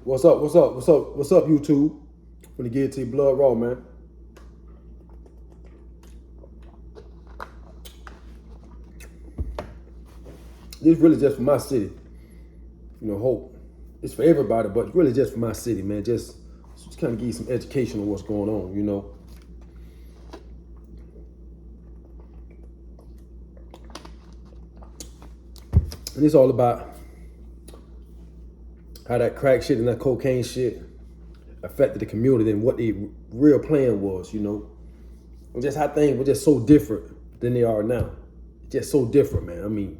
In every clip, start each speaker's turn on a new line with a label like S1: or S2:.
S1: What's up? What's up? What's up? What's up, YouTube? Gonna get it to you blood raw, man. This really just for my city. Hope. It's for everybody, but it's really just for my city, man. Just kind of give you some education on what's going on, And it's all about how that crack shit and that cocaine shit affected the community and what the real plan was, And just how things were just so different than they are now. Just so different, man. I mean,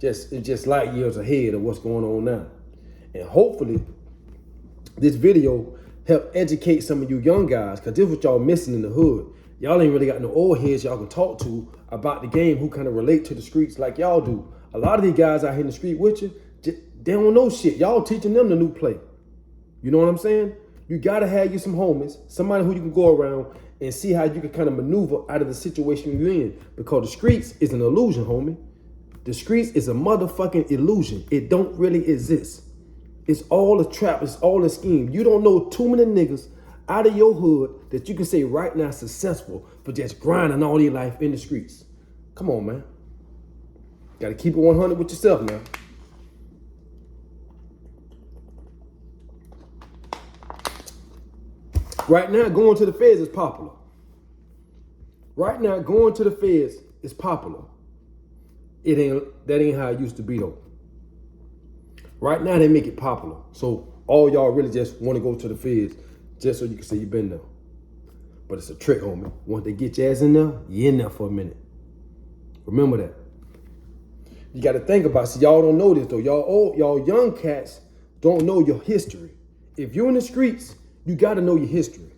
S1: it's just light years ahead of what's going on now. And hopefully this video help educate some of you young guys, because this is what y'all missing in the hood. Y'all ain't really got no old heads y'all can talk to about the game who kind of relate to the streets like y'all do. A lot of these guys out here in the street with you, they don't know shit. Y'all teaching them the new play. You know what I'm saying? You gotta have you some homies, somebody who you can go around and see how you can kind of maneuver out of the situation you're in. Because the streets is an illusion, homie. The streets is a motherfucking illusion. It don't really exist. It's all a trap. It's all a scheme. You don't know too many niggas out of your hood that you can say right now successful for just grinding all your life in the streets. Come on, man. Got to keep it 100 with yourself now. Right now, going to the feds is popular. Right now, going to the feds is popular. That ain't how it used to be though. Right now they make it popular. So all y'all really just want to go to the feds just so you can say you've been there. But it's a trick, homie. Once they get your ass in there, you're in there for a minute. Remember that. You got to think about it. See, y'all don't know this though. Y'all young cats don't know your history. If you're in the streets, you got to know your history.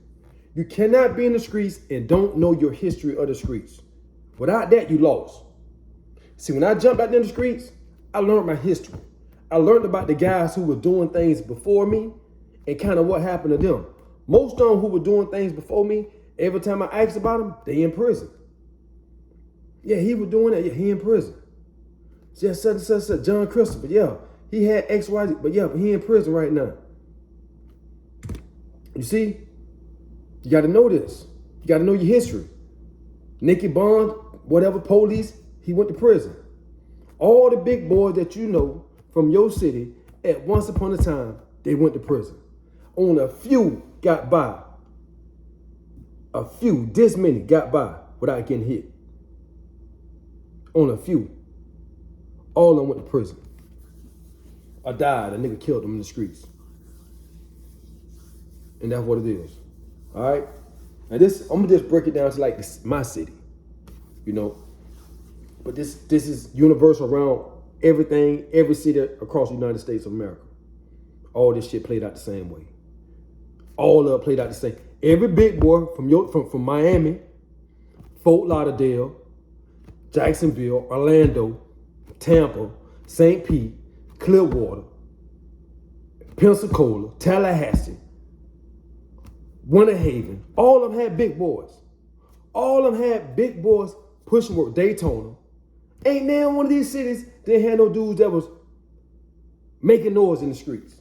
S1: You cannot be in the streets and don't know your history of the streets. Without that, you lost. See, when I jumped out in the streets, I learned my history. I learned about the guys who were doing things before me and kind of what happened to them. Most of them who were doing things before me, every time I asked about them, they in prison. Yeah, he was doing that. Yeah, he in prison. Yeah, such, John Christopher. Yeah, he had X, Y, Z, but he in prison right now. You see, you got to know this. You got to know your history. Nicky Bond, whatever, police, he went to prison. All the big boys that you know from your city, at once upon a time, they went to prison. Only a few got by. A few, this many got by without getting hit. Only a few. All of them went to prison. Or died, a nigga killed them in the streets. And that's what it is. All right? Now this, I'm gonna just break it down to like this, my city, But this is universal around everything, every city across the United States of America. All this shit played out the same way. All of it played out the same. Every big boy from Miami, Fort Lauderdale, Jacksonville, Orlando, Tampa, St. Pete, Clearwater, Pensacola, Tallahassee, Winter Haven, all of them had big boys. All of them had big boys pushing work. Daytona. Ain't now one of these cities that had no dudes that was making noise in the streets.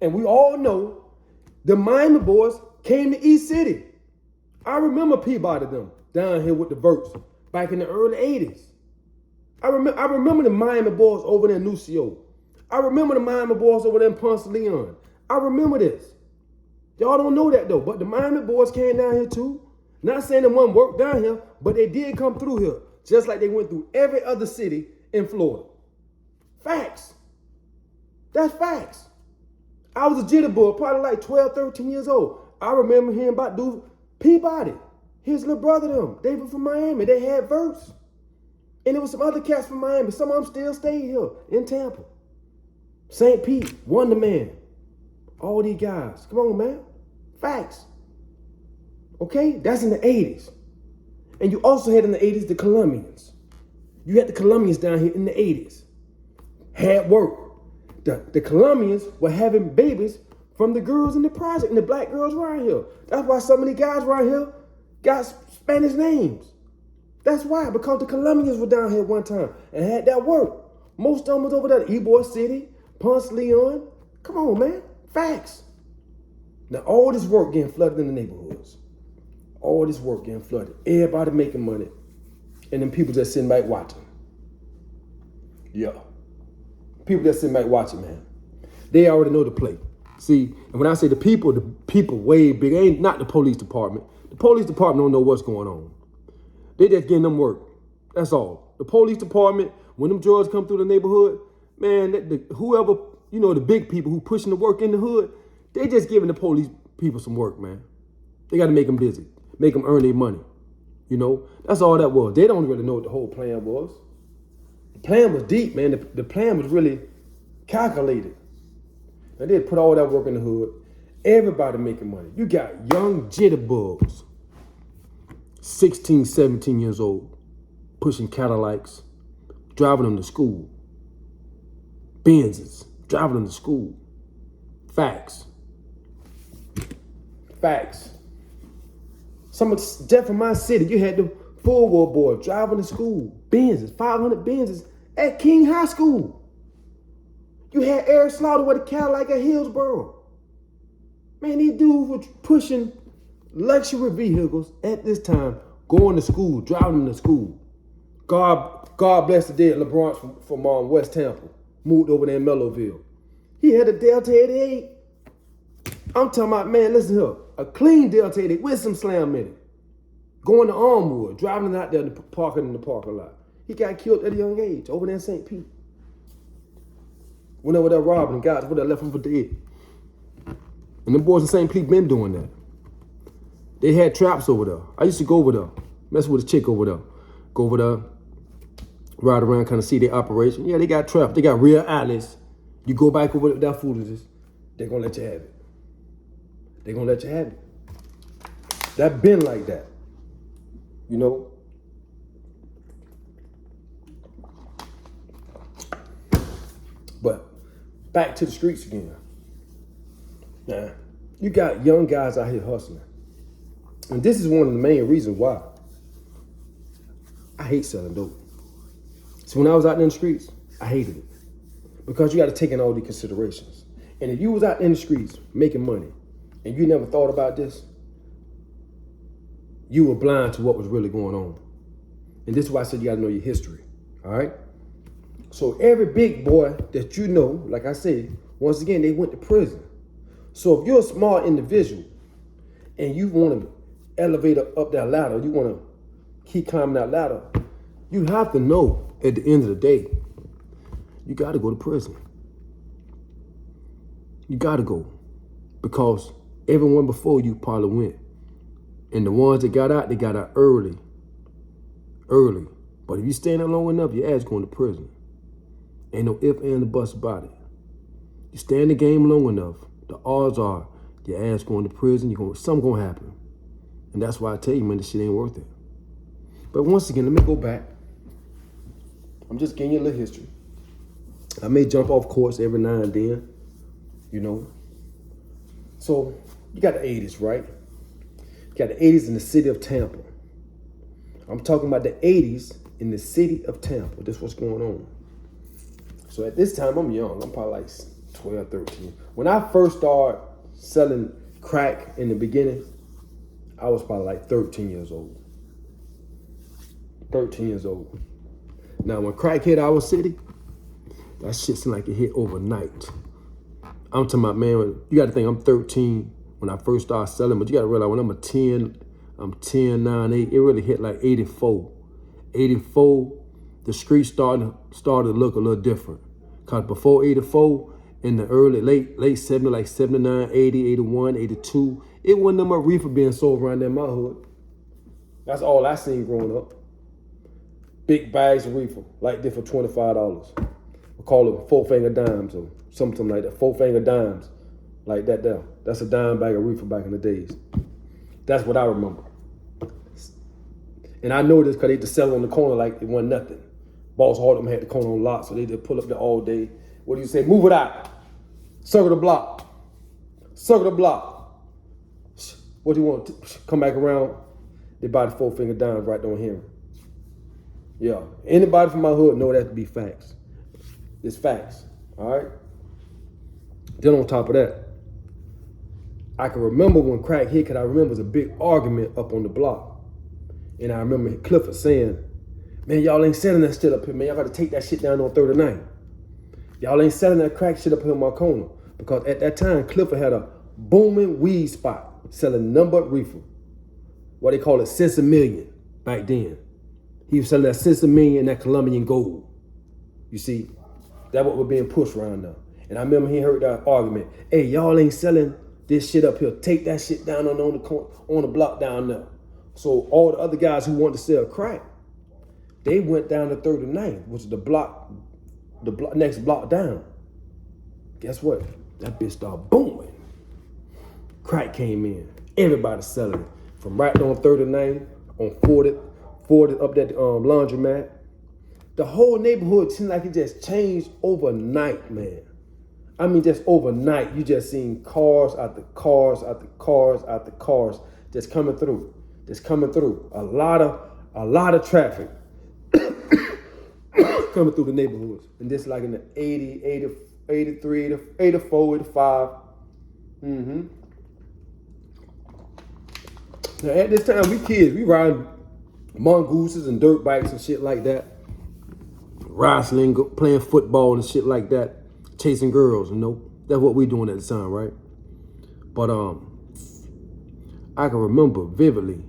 S1: And we all know the Miami boys came to East City. I remember Peabody them down here with the Verts back in the early 80s. I remember the Miami boys over there in Nucio. I remember the Miami boys over there in Ponce de Leon. I remember this. Y'all don't know that though, but the Miami boys came down here too. Not saying they wouldn't work down here, but they did come through here, just like they went through every other city in Florida. Facts. That's facts. I was a jitterbug, probably like 12, 13 years old. I remember hearing about dude Peabody, his little brother them. They were from Miami. They had Verts. And there was some other cats from Miami. Some of them still stayed here in Tampa. St. Pete, Wonder Man. All these guys. Come on, man. Facts. Okay? That's in the 80s. And you also had in the 80s the Colombians. You had the Colombians down here in the 80s. Had work. The Colombians were having babies from the girls in the project and the black girls around here. That's why so many guys around here got Spanish names. That's why, because the Colombians were down here one time and had that work. Most of them was over there, Ybor City, Ponce de Leon, Come on, man. Facts. Now, all this work getting flooded in the neighborhoods. All this work getting flooded. Everybody making money. And then people just sitting back watching. Yeah. People that sitting back watching, man. They already know the play. See, and when I say the people way big. Ain't not the police department. The police department don't know what's going on. They just getting them work. That's all. The police department, when them drugs come through the neighborhood, man, whoever, the big people who pushing the work in the hood, they just giving the police people some work, man. They got to make them busy, make them earn their money. That's all that was. They don't really know what the whole plan was. The plan was deep, man. The plan was really calculated. Now they put all that work in the hood. Everybody making money. You got young jitterbugs, 16, 17 years old, pushing Cadillacs, driving them to school. Benzes, driving them to school. Facts. Some death from my city, you had the 4-wheel boys driving to school. Benzes, 500 Benzes at King High School. You had Eric Slaughter with a Cadillac at Hillsborough. Man, these dudes were pushing luxury vehicles at this time, going to school, driving them to school. God bless the dead LeBron from West Tampa, moved over there in Melloville. He had a Delta 88. I'm talking about, man, listen here, a clean Delta 88 with some slam in it. Going to Armwood, driving out there, parking in the parking lot. He got killed at a young age over there in St. Pete. Went over there robbing guys, over there left him for dead. And the boys in St. Pete been doing that. They had traps over there. I used to go over there, mess with a chick over there. Go over there, ride around, kind of see their operation. Yeah, they got traps. They got real outlets. You go back over that foolishness, they're going to let you have it. They're going to let you have it. That been like that. But back to the streets again. Now, you got young guys out here hustling. And this is one of the main reasons why I hate selling dope. So when I was out in the streets, I hated it. Because you got to take in all these considerations. And if you was out in the streets making money and you never thought about this, you were blind to what was really going on. And this is why I said you got to know your history. All right? So every big boy that you know, like I said, once again, they went to prison. So if you're a smart individual and you want to elevate up that ladder, you want to keep climbing that ladder, you have to know at the end of the day, you got to go to prison. You got to go. Because everyone before you probably went. And the ones that got out, they got out early. Early. But if you stay there long enough, your ass going to prison. Ain't no if, and, or buts about it. You stay in the game long enough, the odds are your ass going to prison, something going to happen. And that's why I tell you, man, this shit ain't worth it. But once again, let me go back. I'm just giving you a little history. I may jump off course every now and then, So you got the 80s, right? You got the 80s in the city of Tampa. I'm talking about the 80s in the city of Tampa. That's what's going on. So at this time, I'm young. I'm probably like 12, 13. When I first started selling crack in the beginning, I was probably like 13 years old. 13 years old. Now, when crack hit our city, that shit seemed like it hit overnight. I'm talking about, man, you got to think I'm 13 when I first started selling, but you got to realize when I'm 10, 9, 8, it really hit like 84. 84, the streets started to look a little different. Because before 84, in the late 70s, like 79, 80, 81, 82, it wasn't no more reefer being sold around there in my hood. That's all I seen growing up. Big bags of reefer, like this for $25. We call them 4-finger dimes or something like that. 4-finger dimes, like that there. That's a dime bag of reefer back in the days. That's what I remember. And I know this because they used to sell it on the corner like it wasn't nothing. Boss Harlem had the corner on lock, so they just pull up there all day. What do you say? Move it out. Circle the block. Circle the block. What do you want? Come back around. They buy the 4-finger dimes right down here. Yeah. Anybody from my hood know that to be facts. It's facts. All right? Then on top of that, I can remember when crack hit, because I remember it was a big argument up on the block. And I remember Clifford saying, man, y'all ain't selling that shit up here, man. Y'all got to take that shit down on 39. Y'all ain't selling that crack shit up here in my corner. Because at that time, Clifford had a booming weed spot selling number reefer. What they call it, cents a million back then. He was selling that cents a million and that Colombian gold. You see, that's what was being pushed around now. And I remember he heard that argument. Hey, y'all ain't selling this shit up here. Take that shit down on the block down there. So all the other guys who wanted to sell crack, they went down to 39th, which is the next block down. Guess what? That bitch started booming. Crack came in. Everybody selling it. From right on 39th, on 40th up that laundromat. The whole neighborhood seemed like it just changed overnight, man. I mean, just overnight, you just seen cars after cars after cars after cars just coming through. A lot of traffic coming through the neighborhoods. And this like in the 80, 83, 84, 85. Now at this time, we kids, we riding mongooses and dirt bikes and shit like that. Wrestling, playing football and shit like that. Chasing girls, that's what we doing at the time, right? But I can remember vividly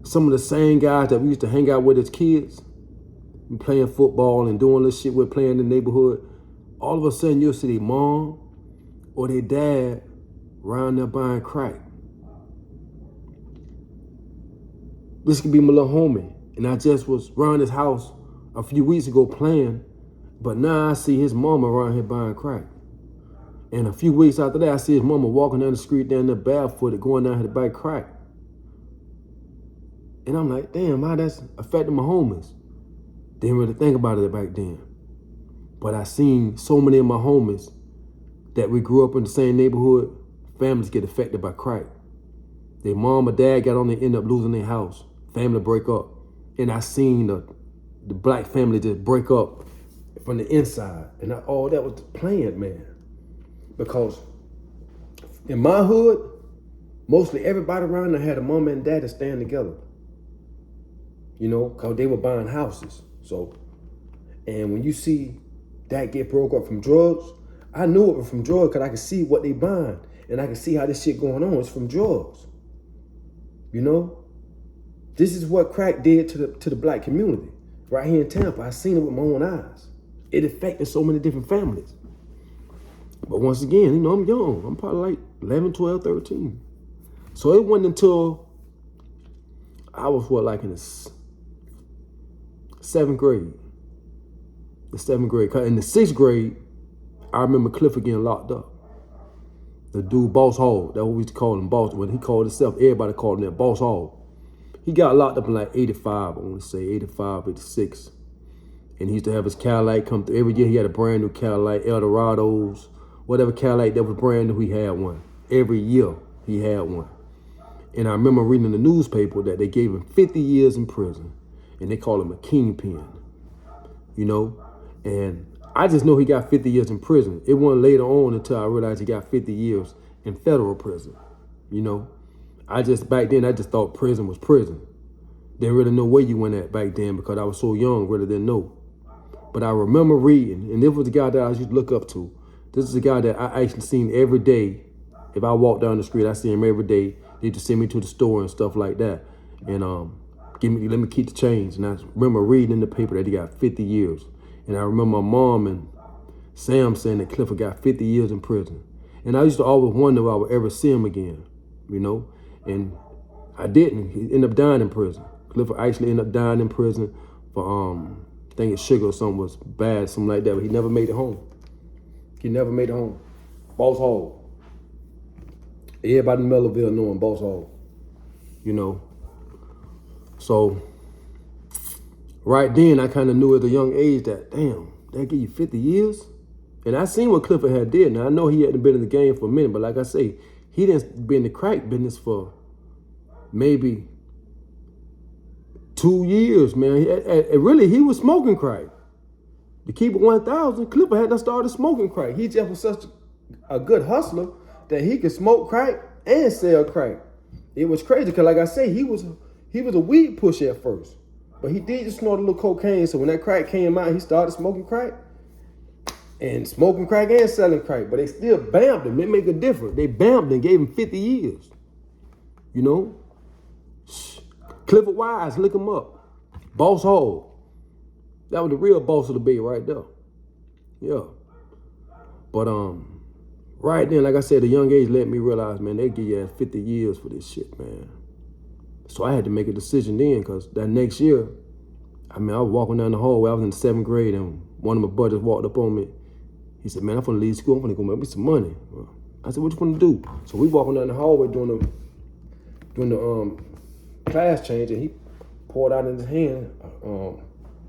S1: some of the same guys that we used to hang out with as kids, playing football and doing this shit we're playing in the neighborhood. All of a sudden you'll see their mom or their dad around there buying crack. This could be my little homie, and I just was around his house a few weeks ago playing, but now I see his mama around here buying crack. And a few weeks after that, I see his mama walking down the street down there barefooted, going down here to buy crack. And I'm like, damn, how that's affecting my homies. Didn't really think about it back then. But I seen so many of my homies that we grew up in the same neighborhood, families get affected by crack. Their mom or dad got on, they end up losing their house. Family break up. And I seen the black family just break up from the inside. And that was planned, man. Because in my hood, mostly everybody around there had a mama and dad that stand together. Because they were buying houses. So, and when you see that get broke up from drugs, I knew it was from drugs because I could see what they buying. And I could see how this shit going on. It's from drugs. This is what crack did to the black community. Right here in Tampa, I seen it with my own eyes. It affected so many different families. But once again, I'm young. I'm probably like 11, 12, 13. So it wasn't until I was in the seventh grade. In the sixth grade, I remember Clifford getting locked up. The dude, Boss Hall, that's what we used to call him, Boss. When he called himself, everybody called him that, Boss Hall. He got locked up in like 85, I want to say, 85, 86. And he used to have his Cadillac come through. Every year he had a brand new Cadillac, Eldorados, whatever Cadillac that was brand new, he had one. Every year he had one. And I remember reading in the newspaper that they gave him 50 years in prison. And they called him a kingpin, And I just know he got 50 years in prison. It wasn't later on until I realized he got 50 years in federal prison, Back then, I just thought prison was prison. Didn't really know where you went at back then because I was so young, really didn't know. But I remember reading, and this was the guy that I used to look up to. This is the guy that I actually seen every day. If I walk down the street, I see him every day. They just send me to the store and stuff like that. And let me keep the change. And I remember reading in the paper that he got 50 years. And I remember my mom and Sam saying that Clifford got 50 years in prison. And I used to always wonder if I would ever see him again, And I didn't. He ended up dying in prison. Clifford actually ended up dying in prison for, I think his sugar or something was bad, something like that. But he never made it home. Boss Hall. Everybody in Melville know him, Boss Hall. So, right then, I kind of knew at a young age that, damn, they give you 50 years? And I seen what Clifford had did. Now, I know he hadn't been in the game for a minute, but like I say, he didn't be in the crack business for maybe 2 years, man. Really, he was smoking crack. To keep it 1,000, Clifford had to start smoking crack. He just was such a good hustler that he could smoke crack and sell crack. It was crazy because, like I say, he was a weed pusher at first, but he did just snort a little cocaine. So when that crack came out, he started smoking crack and selling crack. But they still bammed him. It make a difference. They bammed him, gave him 50 years. You know, Clifford Wise, look him up. Boss Hall. That was the real boss of the Bay right there. Yeah. But right then, like I said, the young age let me realize, man, they give you 50 years for this shit, man. So I had to make a decision then, because that next year, I was walking down the hallway. I was in the 7th grade, and one of my buddies walked up on me. He said, man, I'm finna leave school. I'm finna go make me some money. I said, what you finna do? So we walking down the hallway doing the class change, and he poured out in his hand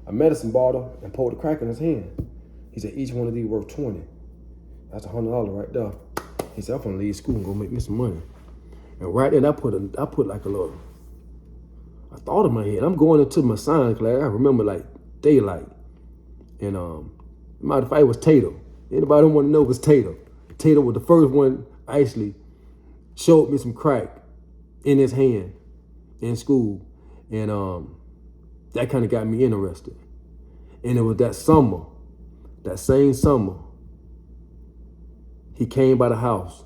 S1: a medicine bottle and poured the crack in his hand. He said, each one of these worth 20. That's $100 right there. He said, I'm gonna leave school and go make me some money. And right then I put like a little, I thought in my head, I'm going into my science class. I remember like daylight. And matter of fact, it was Tato. Anybody who want to know, it was Tato. Tato was the first one actually showed me some crack in his hand in school. And that kind of got me interested. And it was that same summer, he came by the house.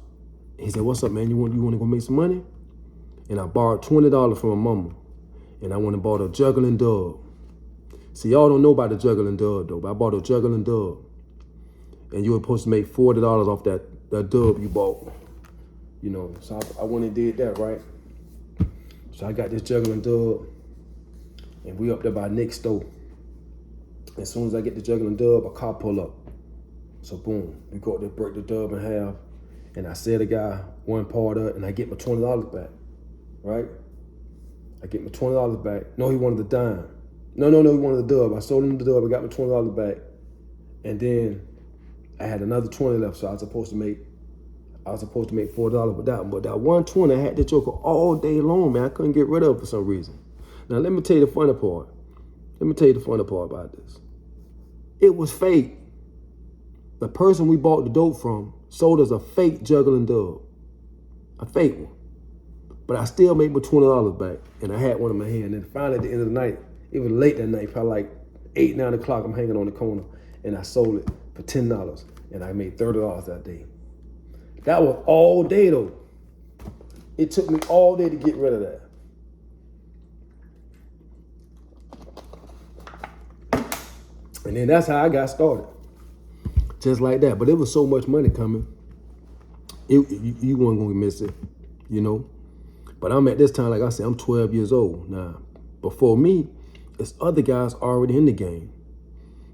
S1: He said, what's up, man? You want to go make some money? And I borrowed $20 from my mama. And I went and bought a juggling dub. See, y'all don't know about the juggling dub, though, but I bought a juggling dub. And you were supposed to make $40 off that dub you bought. You know, so I went and did that, right? So I got this juggling dub, and we up there by Nick's store. As soon as I get the juggling dub, a car pull up. So boom, we go up there, break the dub in half, and I sell the guy one part of it, and I get my $20 back, right? I get my $20 back. No, he wanted the dime. No, he wanted the dub. I sold him the dub, I got my $20 back, and then I had another 20 left, so I was supposed to make $40 with that one. But that 120, I had that joker all day long, man. I couldn't get rid of it for some reason. Now, let me tell you the funny part. About this. It was fake. The person we bought the dope from sold us a fake juggling dub. A fake one. But I still made my $20 back, and I had one in my hand. And finally, at the end of the night, it was late that night, probably like 8, 9 o'clock, I'm hanging on the corner, and I sold it for $10, and I made $30 that day. That was all day, though. It took me all day to get rid of that. And then that's how I got started. Just like that. But there was so much money coming. You weren't going to miss it, you know. But I'm at this time, like I said, I'm 12 years old. Now, before me, there's other guys already in the game.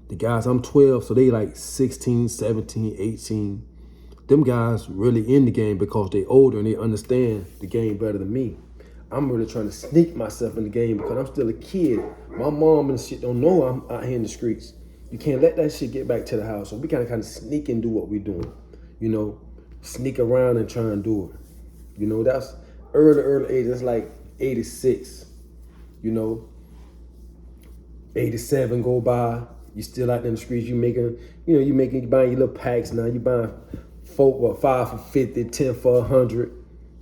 S1: The guys, I'm 12, so they like 16, 17, 18. Them guys really in the game because they older and they understand the game better than me. I'm really trying to sneak myself in the game because I'm still a kid. My mom and shit don't know I'm out here in the streets. You can't let that shit get back to the house. So we kind of sneak and do what we're doing. You know, sneak around and try and do it. You know, that's early age. That's like 86. You know, 87 go by. You still out in the streets. You buying your little packs now. You buying 5 for 50, 10 for 100,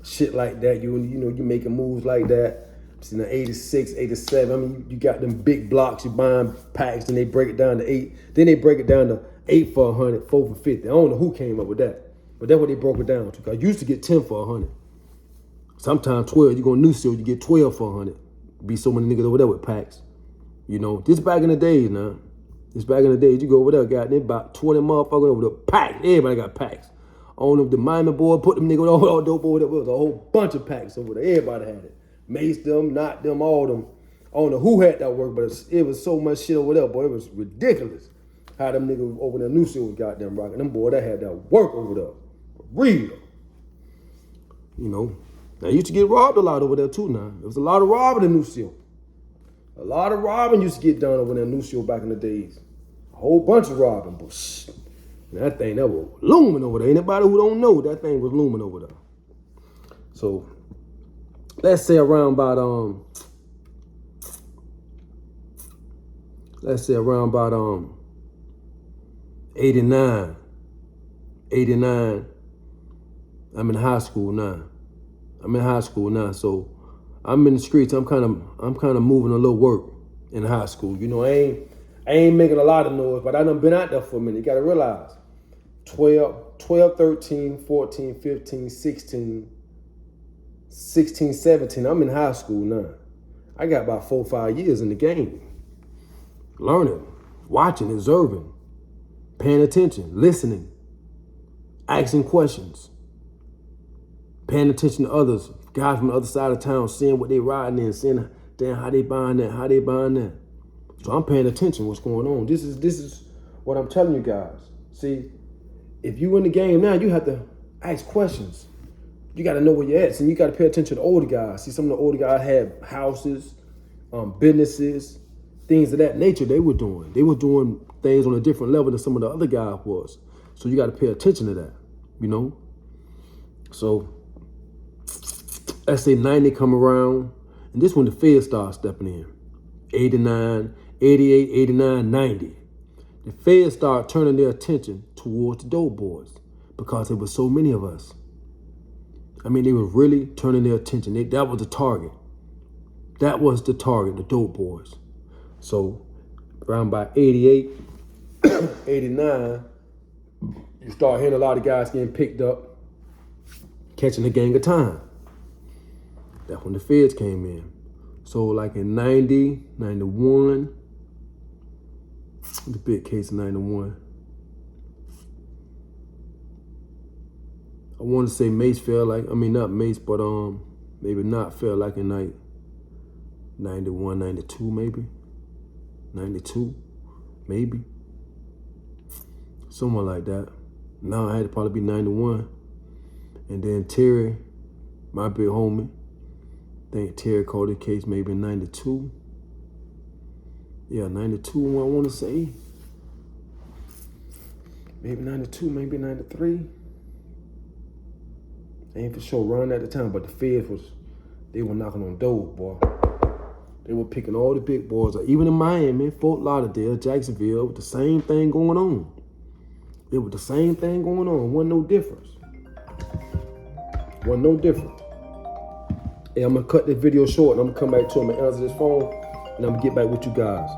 S1: shit like that. You making moves like that. In the 86, 87, you got them big blocks. You buying packs, then they break it down to 8. Then they break it down to 8 for 100, 4 for 50. I don't know who came up with that, but that's what they broke it down to. I used to get 10 for 100. Sometimes 12. You go New Seal, you get 12 for 100. Be so many niggas over there with packs. You know, this back in the days now. This back in the days, you go over there, got them about 20 motherfuckers over there, packs. Everybody got packs. I don't know if the Miami boy put them niggas all dope over there. It was a whole bunch of packs over there. Everybody had it. Maced them, not them, all them. I don't know who had that work, but it was so much shit over there, boy. It was ridiculous how them niggas over there New Seal was goddamn rocking. Them boy that had that work over there. For real. You know. Now, you used to get robbed a lot over there too now. There was a lot of robbing in New Seal. A lot of robbing used to get done over there in New Seal back in the days. A whole bunch of robbing, but shh. That thing, that was looming over there. Anybody who don't know, that thing was looming over there. So, let's say around about 89, I'm in high school now. So I'm in the streets. I'm kind of moving a little work in high school. You know, I ain't making a lot of noise, but I done been out there for a minute. You gotta realize 12, 13, 14, 15, 16, 17. I'm in high school now. I got about 4 or 5 years in the game. Learning, watching, observing, paying attention, listening, asking questions, paying attention to others, guys from the other side of town, seeing what they riding in, seeing damn how they buying that. So I'm paying attention to what's going on. This is what I'm telling you guys. See, if you in the game now, you have to ask questions. You got to know where you're at, and you got to pay attention to the older guys. See, some of the older guys had houses, businesses, things of that nature. They were doing things on a different level than some of the other guys was. So you got to pay attention to that, you know. So let's say 90 come around, and this when the feds start stepping in. 89, 88, 89, 90. The feds start turning their attention towards the dope boys because there were so many of us. I mean, they were really turning their attention. That was the target. That was the target, the dope boys. So around by 88, 89, you start hearing a lot of guys getting picked up, catching a gang of time. That's when the feds came in. So like in 90, 91, the big case in 91. I want to say Mace felt like, not Mace, but maybe not felt like in 91, 92 maybe. 92, maybe. Somewhere like that. Now I had to probably be 91. And then Terry, my big homie, I think Terry called the case maybe in 92. Yeah, 92, I want to say. Maybe 92, maybe 93. I ain't for sure running at the time, but the feds they were knocking on doors, boy. They were picking all the big boys up. Even in Miami, Fort Lauderdale, Jacksonville, with the same thing going on. It was the same thing going on. Wasn't no difference. Hey, I'm going to cut this video short, and I'm going to come back to him and answer this phone, and I'm going to get back with you guys.